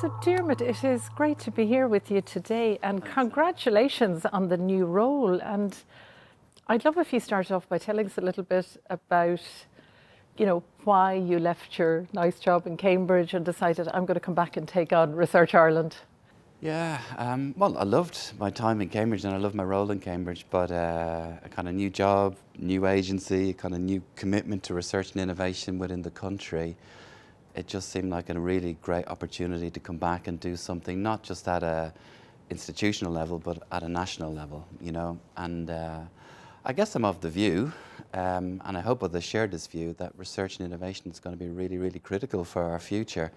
So Diarmuid, it is great to be here with you today, and congratulations on the new role. And I'd love if you start off by telling us a little bit about, why you left your nice job in Cambridge and decided I'm going to come back and take on Research Ireland. Yeah, well, I loved my time in Cambridge and I loved my role in Cambridge, but a kind of new job, new agency, a kind of new commitment to research and innovation within the country. It just seemed like a really great opportunity to come back and do something not just at a institutional level, but at a national level, And I guess I'm of the view, and I hope others share this view, that research and innovation is going to be really, really critical for our future.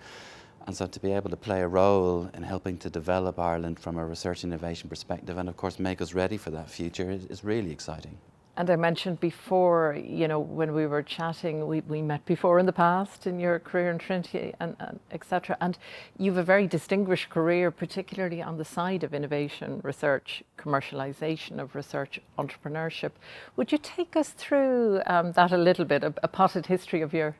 And so to be able to play a role in helping to develop Ireland from a research and innovation perspective, and of course make us ready for that future, is really exciting. And I mentioned before, when we were chatting, we met before in the past in your career in Trinity and etc. And you've a very distinguished career, particularly on the side of innovation, research, commercialisation of research, entrepreneurship. Would you take us through that a little bit, a potted history of your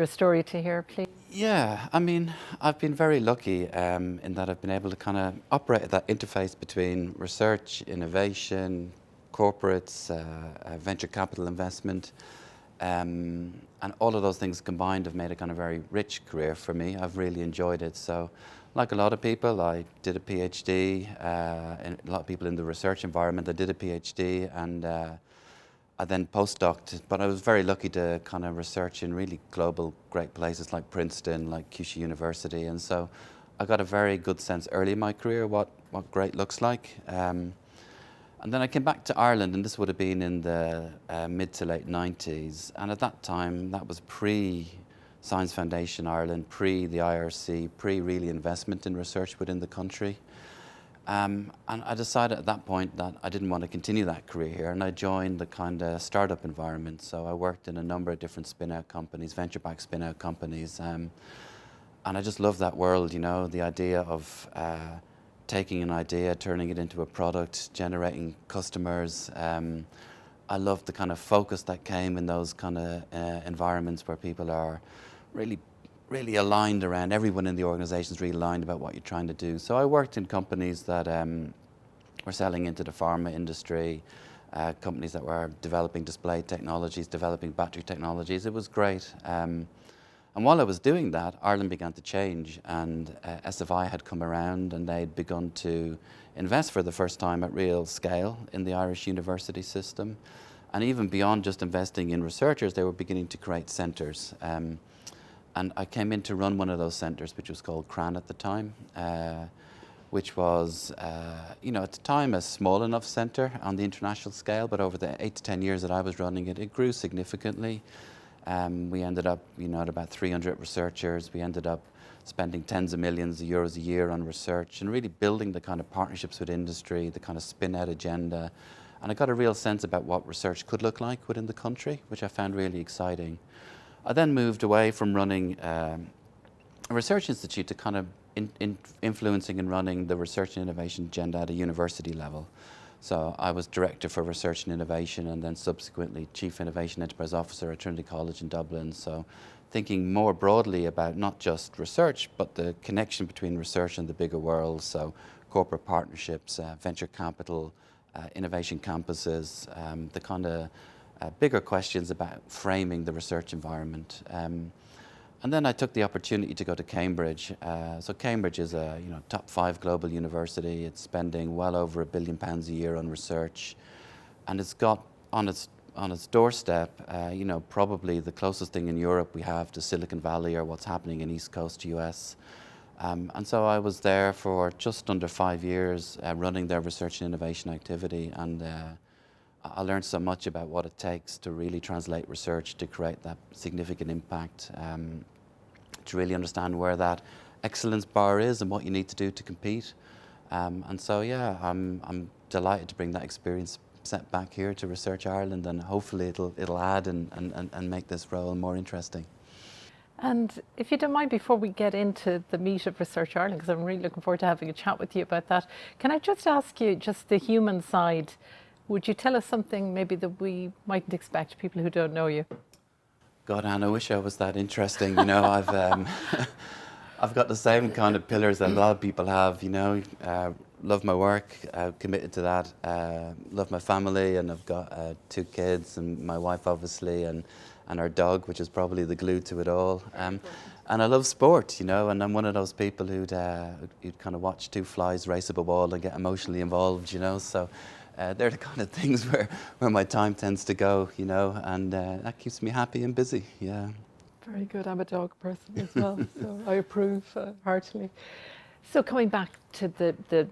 story to hear, please? Yeah, I mean, I've been very lucky in that I've been able to kind of operate at that interface between research, innovation, corporates, venture capital investment, and all of those things combined have made a kind of very rich career for me. I've really enjoyed it. So, like a lot of people, I did a PhD, and a lot of people in the research environment, I did a PhD, and I then postdoced, but I was very lucky to kind of research in really global great places like Princeton, like Kyushu University, and so I got a very good sense early in my career what great looks like. And then I came back to Ireland, and this would have been in the mid to late 90s. And at that time, that was pre-Science Foundation Ireland, pre the IRC, pre-really investment in research within the country. And I decided at that point that I didn't want to continue that career here, and I joined the kind of startup environment. So I worked in a number of different spin-out companies, venture-backed spin-out companies. And I just love that world, the idea of taking an idea, turning it into a product, generating customers. I love the kind of focus that came in those kind of environments where people are really, really aligned around, everyone in the organization is really aligned about what you're trying to do. So I worked in companies that were selling into the pharma industry, companies that were developing display technologies, developing battery technologies. It was great. And while I was doing that, Ireland began to change, and SFI had come around and they'd begun to invest for the first time at real scale in the Irish university system. And even beyond just investing in researchers, they were beginning to create centres. And I came in to run one of those centres, which was called CRAN at the time, which was, at the time, a small enough centre on the international scale, but over the 8 to 10 years that I was running it, it grew significantly. We ended up, at about 300 researchers. We ended up spending tens of millions of euros a year on research and really building the kind of partnerships with industry, the kind of spin-out agenda. And I got a real sense about what research could look like within the country, which I found really exciting. I then moved away from running a research institute to kind of influencing and running the research and innovation agenda at a university level. So I was Director for Research and Innovation and then subsequently Chief Innovation Enterprise Officer at Trinity College in Dublin. So thinking more broadly about not just research, but the connection between research and the bigger world. So corporate partnerships, venture capital, innovation campuses, the kind of bigger questions about framing the research environment. And then I took the opportunity to go to Cambridge. So Cambridge is a top 5 global university. It's spending well over £1 billion a year on research, and it's got on its doorstep, probably the closest thing in Europe we have to Silicon Valley or what's happening in East Coast US. And so I was there for just under 5 years, running their research and innovation activity, and I learned so much about what it takes to really translate research to create that significant impact, to really understand where that excellence bar is and what you need to do to compete. And so, yeah, I'm delighted to bring that experience set back here to Research Ireland, and hopefully it'll add and make this role more interesting. And if you don't mind, before we get into the meat of Research Ireland, because I'm really looking forward to having a chat with you about that, can I just ask you, just the human side, would you tell us something maybe that we mightn't expect, people who don't know you? God, Anne, I wish I was that interesting. I've I've got the same kind of pillars that a lot of people have, you know. Love my work, committed to that. Love my family, and I've got 2 kids, and my wife, obviously, and our dog, which is probably the glue to it all. And I love sport, you know, and I'm one of those people who'd kind of watch 2 flies race up a wall and get emotionally involved, you know. So they're the kind of things where my time tends to go, you know, and that keeps me happy and busy, yeah. Very good. I'm a dog person as well, so I approve heartily. So coming back to the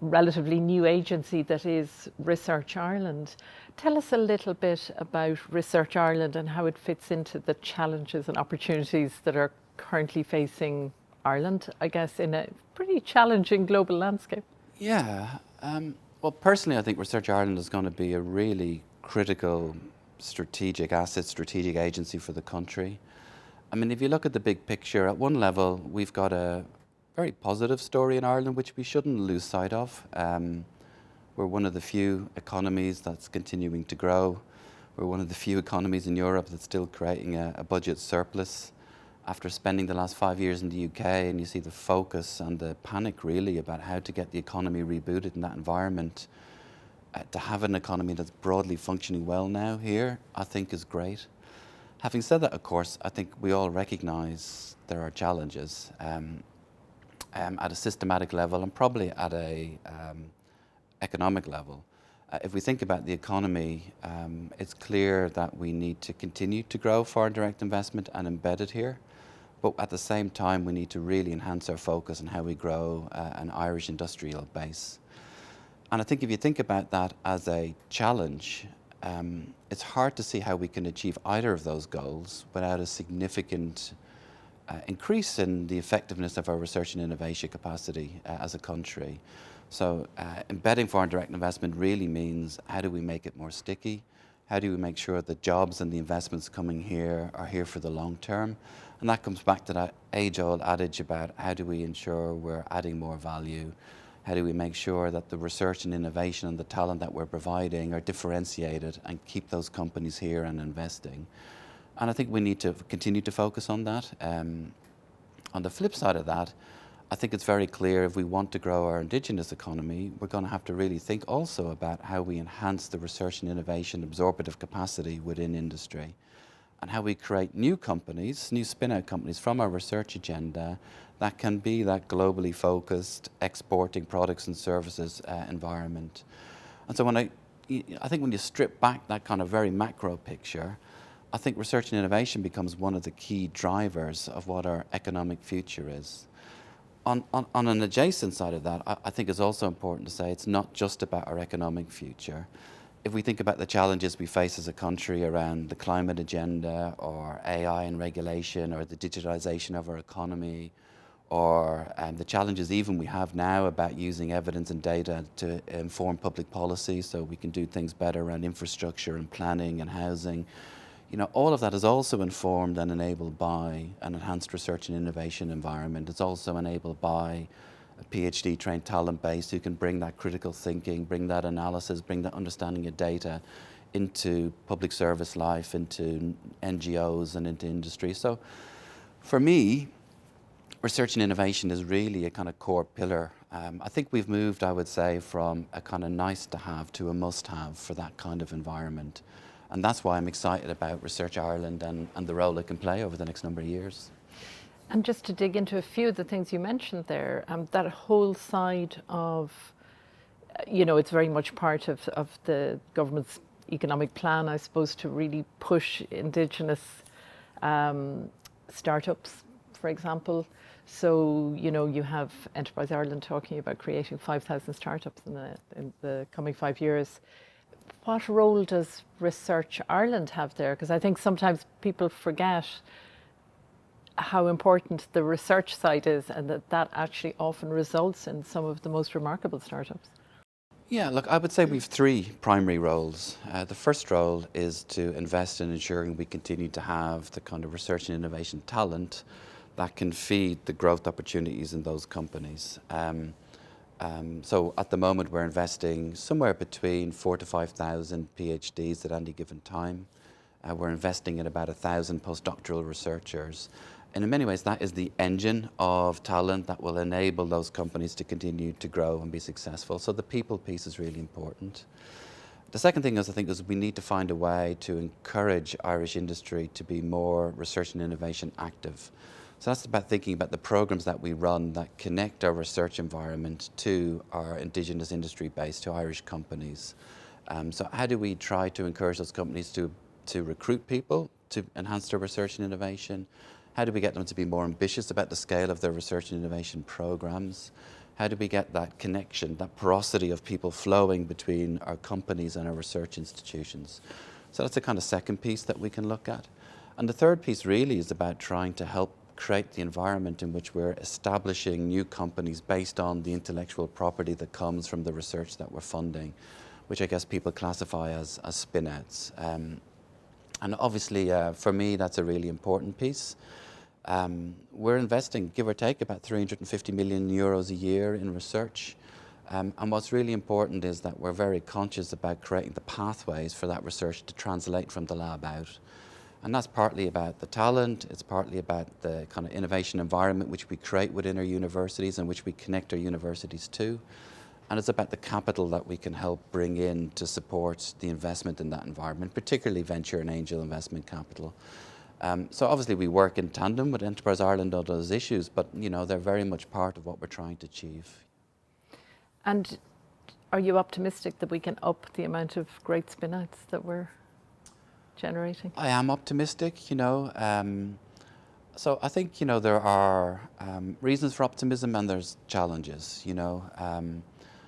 relatively new agency that is Research Ireland, tell us a little bit about Research Ireland and how it fits into the challenges and opportunities that are currently facing Ireland, I guess, in a pretty challenging global landscape. Yeah. Well, personally, I think Research Ireland is going to be a really critical strategic asset, strategic agency for the country. I mean, if you look at the big picture, at one level, we've got a very positive story in Ireland, which we shouldn't lose sight of. We're one of the few economies that's continuing to grow. We're one of the few economies in Europe that's still creating a budget surplus. After spending the last 5 years in the UK, and you see the focus and the panic really about how to get the economy rebooted in that environment, to have an economy that's broadly functioning well now here, I think is great. Having said that, of course, I think we all recognise there are challenges at a systematic level and probably at a economic level. If we think about the economy, it's clear that we need to continue to grow foreign direct investment and embed it here. But at the same time, we need to really enhance our focus on how we grow an Irish industrial base. And I think if you think about that as a challenge, it's hard to see how we can achieve either of those goals without a significant increase in the effectiveness of our research and innovation capacity as a country. So embedding foreign direct investment really means how do we make it more sticky? How do we make sure that jobs and the investments coming here are here for the long term? And that comes back to that age-old adage about how do we ensure we're adding more value? How do we make sure that the research and innovation and the talent that we're providing are differentiated and keep those companies here and investing? And I think we need to continue to focus on that. On the flip side of that, I think it's very clear if we want to grow our indigenous economy, we're going to have to really think also about how we enhance the research and innovation absorptive capacity within industry, and how we create new companies, new spin-out companies from our research agenda that can be that globally focused, exporting products and services environment. And so I think when you strip back that kind of very macro picture, I think research and innovation becomes one of the key drivers of what our economic future is. On an adjacent side of that, I think it's also important to say it's not just about our economic future. If we think about the challenges we face as a country around the climate agenda or AI and regulation or the digitalization of our economy, or the challenges even we have now about using evidence and data to inform public policy so we can do things better around infrastructure and planning and housing. You know, all of that is also informed and enabled by an enhanced research and innovation environment. It's also enabled by a PhD trained talent base who can bring that critical thinking, bring that analysis, bring that understanding of data into public service life, into NGOs and into industry. So for me, research and innovation is really a kind of core pillar. I think we've moved, I would say, from a kind of nice to have to a must have for that kind of environment. And that's why I'm excited about Research Ireland and the role it can play over the next number of years. And just to dig into a few of the things you mentioned there, that whole side of, it's very much part of the government's economic plan, I suppose, to really push indigenous startups, for example. So, you have Enterprise Ireland talking about creating 5,000 startups in the coming 5 years. What role does Research Ireland have there? Because I think sometimes people forget how important the research side is, and that actually often results in some of the most remarkable startups. Yeah, look, I would say we have 3 primary roles. The first role is to invest in ensuring we continue to have the kind of research and innovation talent that can feed the growth opportunities in those companies. So at the moment we're investing somewhere between 4,000 to 5,000 PhDs at any given time. We're investing in about 1,000 postdoctoral researchers. And in many ways, that is the engine of talent that will enable those companies to continue to grow and be successful. So the people piece is really important. The second thing is, I think, is we need to find a way to encourage Irish industry to be more research and innovation active. So that's about thinking about the programs that we run that connect our research environment to our indigenous industry base, to Irish companies. So how do we try to encourage those companies to recruit people to enhance their research and innovation? How do we get them to be more ambitious about the scale of their research and innovation programs? How do we get that connection, that porosity of people flowing between our companies and our research institutions? So that's the kind of second piece that we can look at. And the third piece really is about trying to help create the environment in which we're establishing new companies based on the intellectual property that comes from the research that we're funding, which I guess people classify as spinouts. And obviously, for me, that's a really important piece. We're investing, give or take, about 350 million euros a year in research. And what's really important is that we're very conscious about creating the pathways for that research to translate from the lab out. And that's partly about the talent, it's partly about the kind of innovation environment which we create within our universities and which we connect our universities to. And it's about the capital that we can help bring in to support the investment in that environment, particularly venture and angel investment capital. So obviously we work in tandem with Enterprise Ireland on those issues, but they're very much part of what we're trying to achieve. And are you optimistic that we can up the amount of great spinouts that we're generating? I am optimistic, So I think, there are reasons for optimism and there's challenges,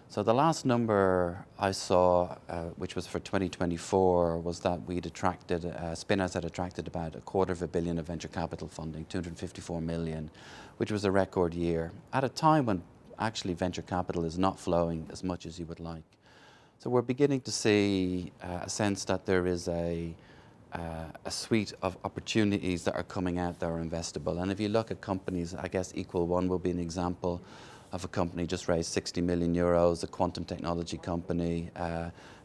So the last number I saw, which was for 2024, was that we'd attracted, spinouts had attracted about $250 million of venture capital funding, 254 million, which was a record year, at a time when actually venture capital is not flowing as much as you would like. So we're beginning to see a sense that there is a suite of opportunities that are coming out that are investable. And if you look at companies, I guess Equal One will be an example of a company just raised 60 million euros, a quantum technology company.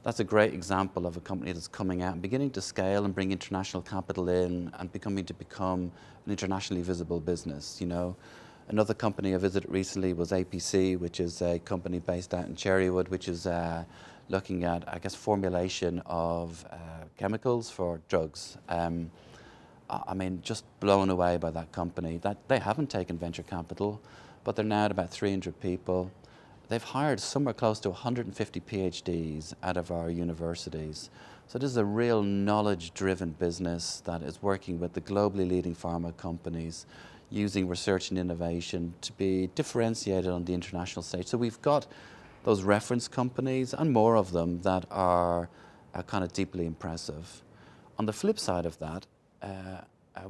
That's a great example of a company that's coming out and beginning to scale and bring international capital in and become an internationally visible business. Another company I visited recently was APC, which is a company based out in Cherrywood, which is looking at, I guess, formulation of chemicals for drugs. I mean, just blown away by that company. That they haven't taken venture capital, but they're now at about 300 people. They've hired somewhere close to 150 PhDs out of our universities. So this is a real knowledge-driven business that is working with the globally leading pharma companies, using research and innovation to be differentiated on the international stage. So we've got those reference companies and more of them that are kind of deeply impressive. On the flip side of that,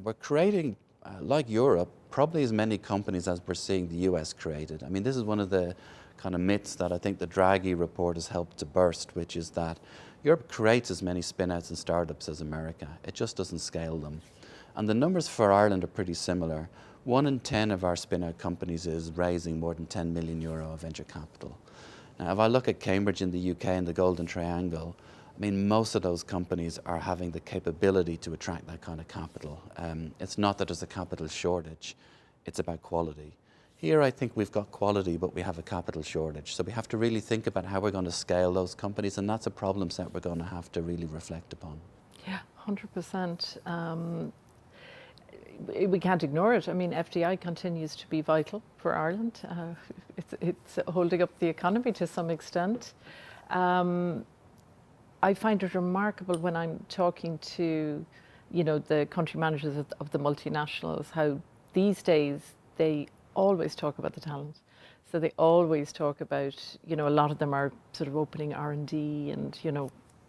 we're creating, like Europe, probably as many companies as we're seeing the US created. I mean, this is one of the kind of myths that I think the Draghi Report has helped to burst, which is that Europe creates as many spinouts and startups as America. It just doesn't scale them. And the numbers for Ireland are pretty similar. 1 in 10 of our spinout companies is raising more than 10 million euro of venture capital. Now, if I look at Cambridge in the UK and the Golden Triangle, I mean, most of those companies are having the capability to attract that kind of capital. It's not that there's a capital shortage, it's about quality. Here, I think we've got quality, but we have a capital shortage. So we have to really think about how we're going to scale those companies, and that's a problem set we're going to have to really reflect upon. Yeah, 100%. We can't ignore it. I mean, FDI continues to be vital for Ireland. It's holding up the economy to some extent. I find it remarkable when I'm talking to, the country managers of the multinationals, how these days they always talk about the talent. So they always talk about, a lot of them are sort of opening R&D and,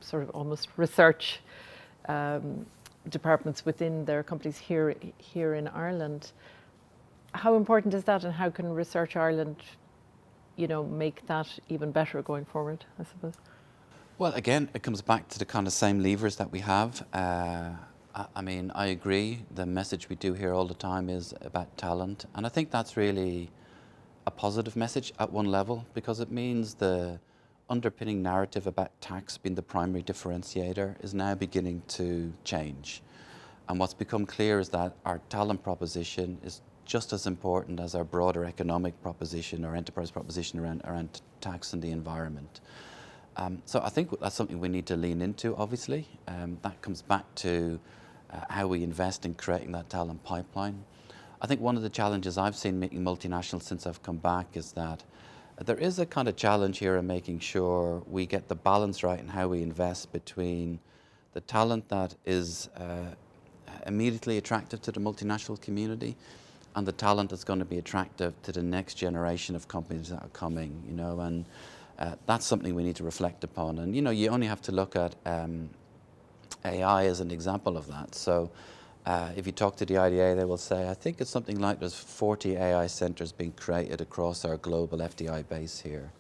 sort of almost research departments within their companies here in Ireland. How important is that, and how can Research Ireland, make that even better going forward, I suppose? Well, again, it comes back to the kind of same levers that we have. I mean, I agree. The message we do hear all the time is about talent. And I think that's really a positive message at one level, because it means the underpinning narrative about tax being the primary differentiator is now beginning to change. And what's become clear is that our talent proposition is just as important as our broader economic proposition or enterprise proposition around tax and the environment. So I think that's something we need to lean into, obviously. That comes back to how we invest in creating that talent pipeline. I think one of the challenges I've seen making multinationals since I've come back is that there is a kind of challenge here in making sure we get the balance right in how we invest between the talent that is immediately attractive to the multinational community and the talent that's going to be attractive to the next generation of companies that are coming, you know, and that's something we need to reflect upon. And, you know, you only have to look at AI as an example of that. So if you talk to the IDA, they will say, I think it's something like there's 40 AI centers being created across our global FDI base here.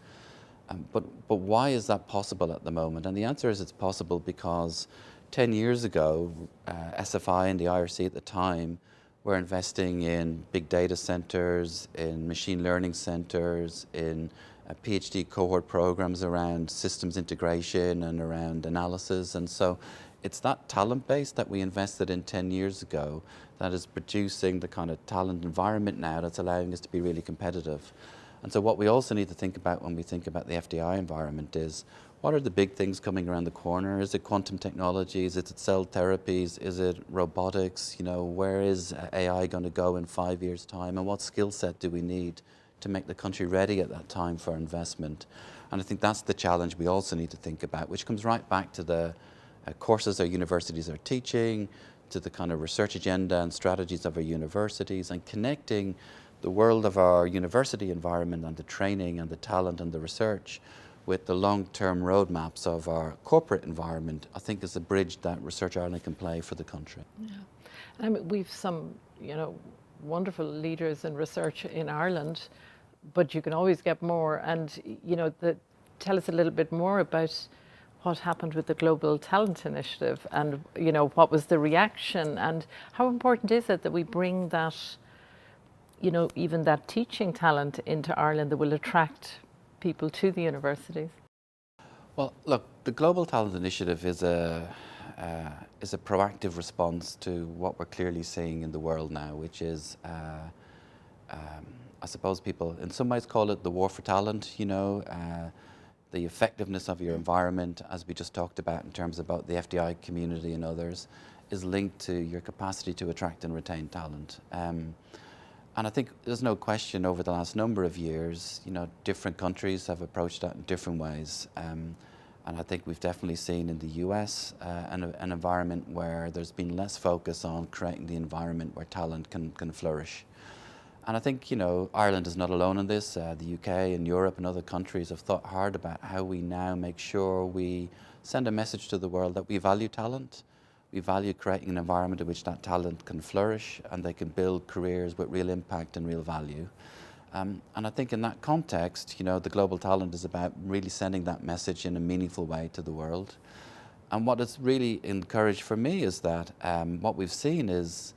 But why is that possible at the moment? And the answer is it's possible because 10 years ago, SFI and the IRC at the time were investing in big data centers, in machine learning centers, in PhD cohort programs around systems integration and around analysis. And so it's that talent base that we invested in 10 years ago that is producing the kind of talent environment now that's allowing us to be really competitive. And so what we also need to think about when we think about the FDI environment is, what are the big things coming around the corner? Is it quantum technologies? Is it cell therapies? Is it robotics? You know, where is AI going to go in 5 years' time? And what skill set do we need to make the country ready at that time for investment? And I think that's the challenge we also need to think about, which comes right back to the courses our universities are teaching, to the kind of research agenda and strategies of our universities, and connecting the world of our university environment and the training and the talent and the research with the long-term roadmaps of our corporate environment, I think is a bridge that Research Ireland can play for the country. Yeah, I mean, we've some, you know, wonderful leaders in research in Ireland, but you can always get more. And, you know, tell us a little bit more about what happened with the Global Talent Initiative and, you know, what was the reaction and how important is it that we bring that, you know, even that teaching talent into Ireland that will attract people to the universities? Well, look, the Global Talent Initiative is a proactive response to what we're clearly seeing in the world now, which is, I suppose people in some ways call it the war for talent, you know, the effectiveness of your environment, as we just talked about in terms about the FDI community and others, is linked to your capacity to attract and retain talent. And I think there's no question over the last number of years, you know, different countries have approached that in different ways. And I think we've definitely seen in the US an environment where there's been less focus on creating the environment where talent can flourish. And I think, you know, Ireland is not alone in this. The UK and Europe and other countries have thought hard about how we now make sure we send a message to the world that we value talent. We value creating an environment in which that talent can flourish and they can build careers with real impact and real value. And I think in that context, you know, the Global Talent is about really sending that message in a meaningful way to the world. And what has really encouraged for me is that what we've seen is,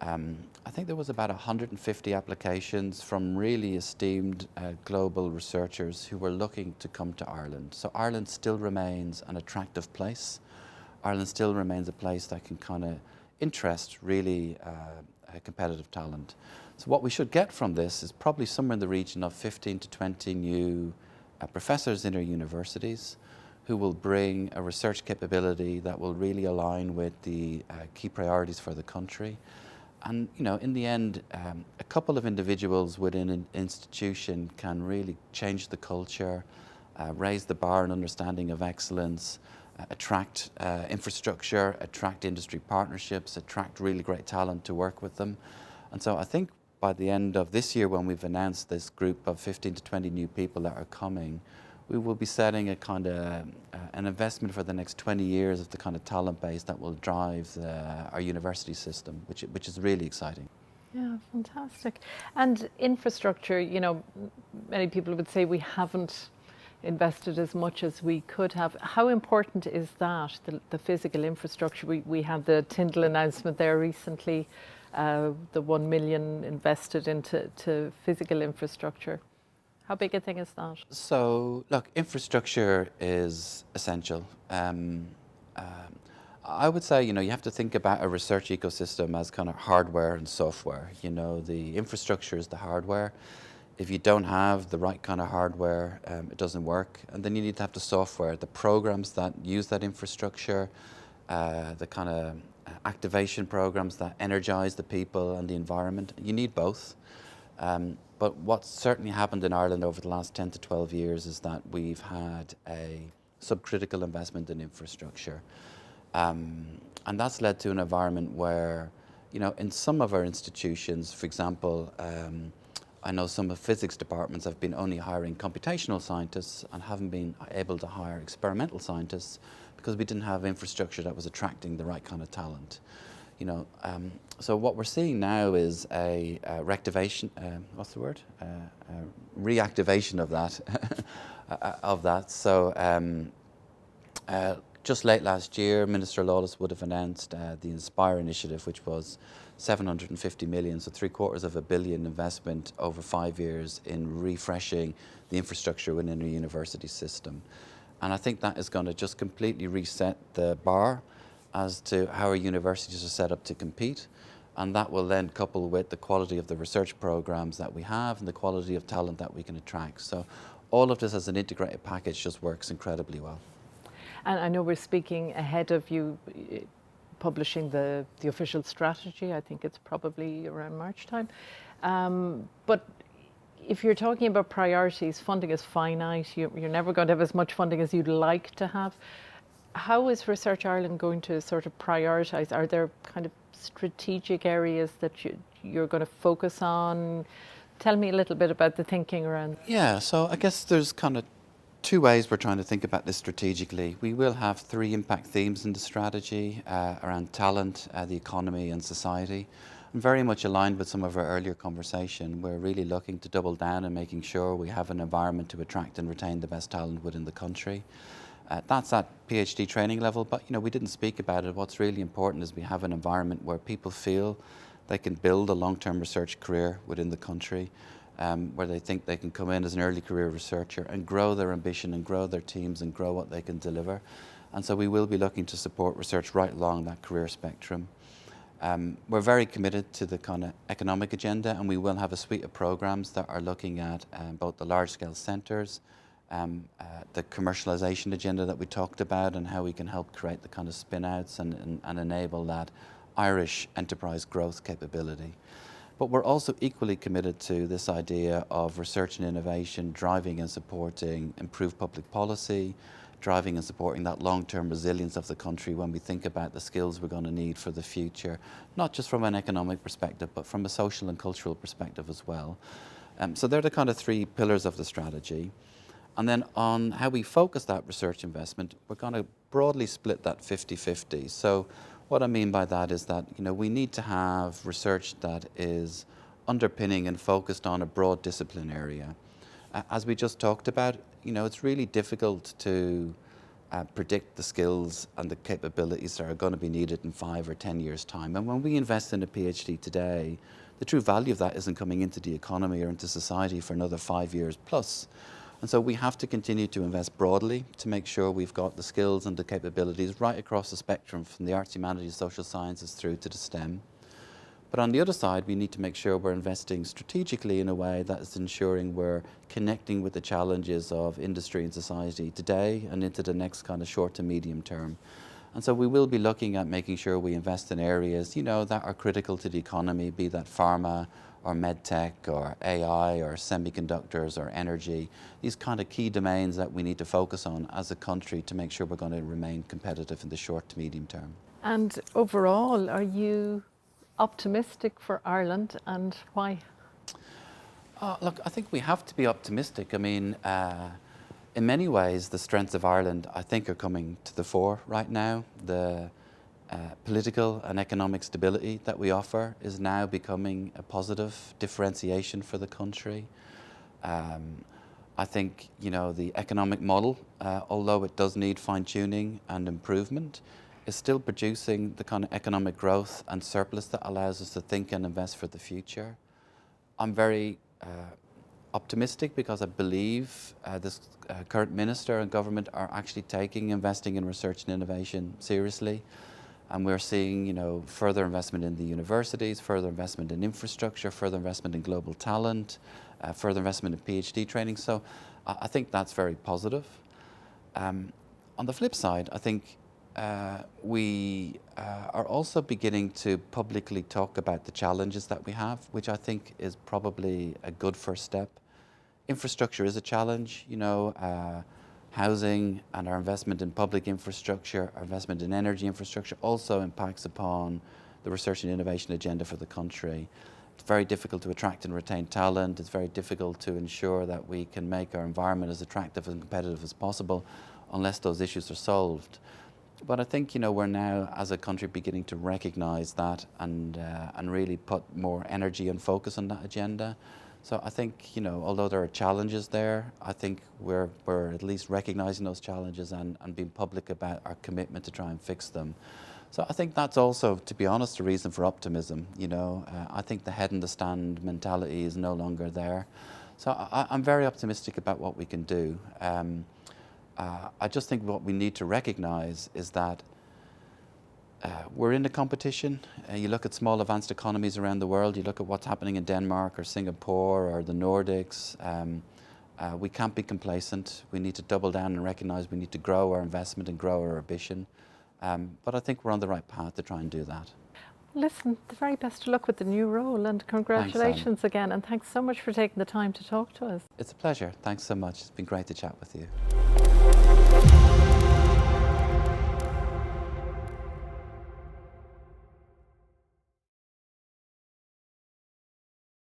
I think there was about 150 applications from really esteemed global researchers who were looking to come to Ireland. So Ireland still remains an attractive place. Ireland still remains a place that can kind of interest really competitive talent. So what we should get from this is probably somewhere in the region of 15 to 20 new professors in our universities who will bring a research capability that will really align with the key priorities for the country. And, you know, in the end, a couple of individuals within an institution can really change the culture, raise the bar and understanding of excellence, attract infrastructure, attract industry partnerships, attract really great talent to work with them. And so I think by the end of this year, when we've announced this group of 15 to 20 new people that are coming, we will be setting a kind of an investment for the next 20 years of the kind of talent base that will drive our university system, which is really exciting. Yeah, fantastic. And infrastructure, you know, many people would say we haven't invested as much as we could have. How important is that, the physical infrastructure? We had the Tyndall announcement there recently, the 1 million invested into physical infrastructure. How big a thing is that? So, look, infrastructure is essential. I would say, you have to think about a research ecosystem as kind of hardware and software. The infrastructure is the hardware. If you don't have the right kind of hardware, it doesn't work. And then you need to have the software, the programs that use that infrastructure, the kind of activation programs that energize the people and the environment. You need both. But what's certainly happened in Ireland over the last 10 to 12 years is that we've had a subcritical investment in infrastructure. And that's led to an environment where, in some of our institutions, for example, I know some of physics departments have been only hiring computational scientists and haven't been able to hire experimental scientists because we didn't have infrastructure that was attracting the right kind of talent. So what we're seeing now is a reactivation. What's the word? Reactivation of that. So just late last year, Minister Lawless would have announced the Inspire initiative, which was 750 million, so $750 million investment over 5 years in refreshing the infrastructure within a university system. And I think that is going to just completely reset the bar as to how our universities are set up to compete. And that will then couple with the quality of the research programs that we have and the quality of talent that we can attract. So all of this as an integrated package just works incredibly well. And I know we're speaking ahead of you publishing the official strategy. I think it's probably around March time. But if you're talking about priorities, funding is finite. You're never going to have as much funding as you'd like to have. How is Research Ireland going to sort of prioritise? Are there kind of strategic areas that you're going to focus on? Tell me a little bit about the thinking around. Yeah, so I guess there's kind of two ways we're trying to think about this strategically. We will have 3 impact themes in the strategy around talent, the economy and society. I'm very much aligned with some of our earlier conversation. We're really looking to double down and making sure we have an environment to attract and retain the best talent within the country. That's at PhD training level, but we didn't speak about it. What's really important is we have an environment where people feel they can build a long-term research career within the country, where they think they can come in as an early career researcher and grow their ambition and grow their teams and grow what they can deliver. And so we will be looking to support research right along that career spectrum. We're very committed to the kind of economic agenda, and we will have a suite of programs that are looking at both the large-scale centres, the commercialisation agenda that we talked about and how we can help create the kind of spin-outs and enable that Irish enterprise growth capability. But we're also equally committed to this idea of research and innovation driving and supporting improved public policy, driving and supporting that long-term resilience of the country when we think about the skills we're going to need for the future, not just from an economic perspective, but from a social and cultural perspective as well. So they're the kind of 3 pillars of the strategy. And then on how we focus that research investment, we're going to broadly split that 50-50. So what I mean by that is that we need to have research that is underpinning and focused on a broad discipline area. As we just talked about, it's really difficult to predict the skills and the capabilities that are going to be needed in 5 or 10 years' time. And when we invest in a PhD today, the true value of that isn't coming into the economy or into society for another 5 years plus. And so we have to continue to invest broadly to make sure we've got the skills and the capabilities right across the spectrum from the arts, humanities, social sciences through to the STEM. But on the other side, we need to make sure we're investing strategically in a way that is ensuring we're connecting with the challenges of industry and society today and into the next kind of short to medium term. And so we will be looking at making sure we invest in areas, that are critical to the economy, be that pharma or medtech or AI or semiconductors or energy, these kind of key domains that we need to focus on as a country to make sure we're going to remain competitive in the short to medium term. And overall, are you optimistic for Ireland, and why? Look, I think we have to be optimistic. I mean, in many ways, the strengths of Ireland, I think, are coming to the fore right now. The political and economic stability that we offer is now becoming a positive differentiation for the country. I think, the economic model, although it does need fine-tuning and improvement, is still producing the kind of economic growth and surplus that allows us to think and invest for the future. I'm very optimistic because I believe this current minister and government are actually taking investing in research and innovation seriously. And we're seeing, you know, further investment in the universities, further investment in infrastructure, further investment in global talent, further investment in PhD training. So I think that's very positive. On the flip side, I think we are also beginning to publicly talk about the challenges that we have, which I think is probably a good first step. Infrastructure is a challenge, you know, housing and our investment in public infrastructure, our investment in energy infrastructure also impacts upon the research and innovation agenda for the country. It's very difficult to attract and retain talent. It's very difficult to ensure that we can make our environment as attractive and competitive as possible unless those issues are solved. But I think, you know, we're now as a country beginning to recognise that and really put more energy and focus on that agenda. So I think, you know, although there are challenges there, I think we're at least recognising those challenges and being public about our commitment to try and fix them. So I think that's also, to be honest, a reason for optimism. You know, I think the head in the stand mentality is no longer there. So I'm very optimistic about what we can do. I just think what we need to recognise is that we're in a competition. You look at small advanced economies around the world, you look at what's happening in Denmark or Singapore or the Nordics. We can't be complacent. We need to double down and recognise we need to grow our investment and grow our ambition. But I think we're on the right path to try and do that. Listen, the very best of luck with the new role, and congratulations again, and thanks so much for taking the time to talk to us. It's a pleasure. Thanks so much. It's been great to chat with you.